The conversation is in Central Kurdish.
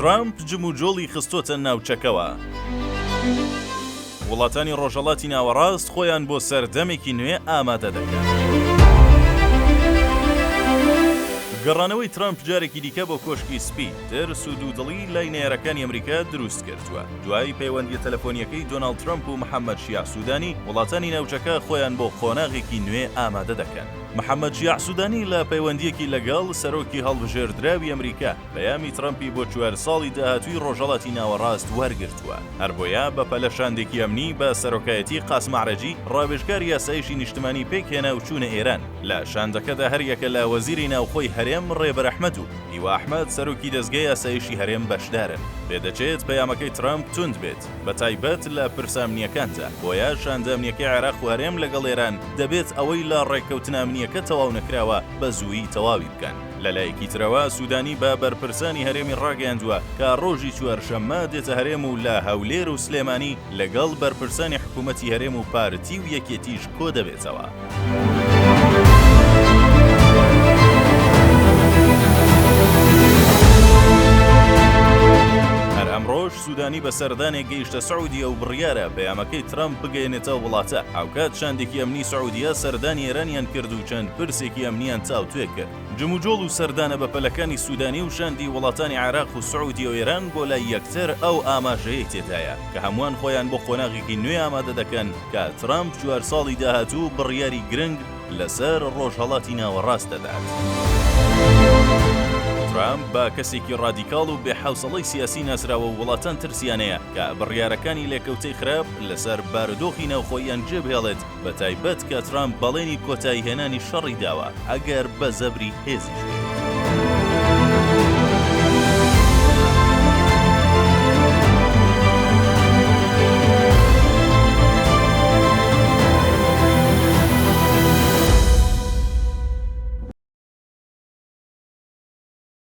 ترامپ جموجۆڵی خستۆتە ناوچەکەوە. وڵاتانی ڕۆژهەڵاتی ناوەڕاست خۆیان بۆ سەردەمێکی نوێ ئامادە دەکەن. گەڕانەوەی ترامپ جارێکی دیکە بۆ کۆشکی سپی تر سوود و دڵی لای نێرەکانی ئەمریکا دروست کردووە. دوای پەیوەندی تەلەفۆنیەکەی دۆناڵد ترامپ و محەممەد شیاع سوودانی، وڵاتانی ناوچەکە خۆیان بۆ خۆناغێکی نوێ ئامادە دەکەن. محەممەد شیاع سوودانی لە پەیوەندیەکی لەگەڵ سەرۆکی هەڵبژێردراوی ئەمریکا بەیامی ترامپی بۆ 4 ساڵی داهاتووی ڕۆژهەڵاتی ناوەڕاست وەرگرتووە. هەر بۆیە بە پەلەشاندێکی ئەمنی بە سەرۆکایەتی قاسم عەرەجی ڕاوێژگار یاسایشی نیشتمانی پێک هێنا و چوونە ئێران. لە شاندەکەدا هەر یەکە لە وەزیری ناوخۆی هەرێم ڕێبەر ئەحمەد و هیوا ئەحمەد سەرۆکی دەزگای یاسایشی هەرێم بەشدارن. پێدەچێت پەیامەکەی ترامپ تند بێت، بەتایبەت لە پرسامنیەکاندا، بۆیە شاندامنیەکەی عێراق و هەرێم لەگەڵ ئێران دەبێت ئەوەی لە ڕێککەوتنە ئەمنیەکە تەواو نەکراوە بە زوویی تەواوی بکەن. لەلایەکی ترەوە سوودانی بە بەرپرسانی هەرێمی ڕاگەیاندووە کە ڕۆژی چوارشەممە دێتە هەرێم و لە هەولێر و سلێمانی لەگەڵ بەرپرسانی حکوومەتی هەرێم و پارتی و یەکێتیش کۆ دەبێتەوە. ئەمڕۆژ سوودانی بە سەردانێک گەیشتە سعودیە و بڕیارە پەیامەکەی ترامپ بگەێنێتەوە وڵاتە. هاوکات شاندێکی ئەمنی سعودیە سەردانی ئێرانیان کرد و چەند پرسێکی ئەمنیان چاوتوێ کرد. جموجۆڵ و سەردانە بەپەلەکانی سوودانی و شاندی وڵاتانی عێراق و سعودی و ئێران بۆ لای یەکتر ئەو ئاماژەیە تێدایە کە هەمووان خۆیان بۆ خۆناغێکی نوێ ئامادە دەکەن کە ترامپ 4 ساڵی داهاتوو بڕیاری گرنگ لەسەر ڕۆژهەڵاتی ناوەڕاست دەدات. ترامپ بە کەسێکی ڕادیکاڵ و بێحەوسەڵەی سیاسی ناسراوە و وڵاتان ترسیانەیە کە بڕیارەکانی لێکەوتەی خراپ لەسەر بارودۆخی ناوخۆییان جێبهێڵێت، بەتایبەت کە ترامپ بەڵێنی کۆتایی هێنانی شەڕی داوە ئەگەر بە زەبری هێزیش بێت.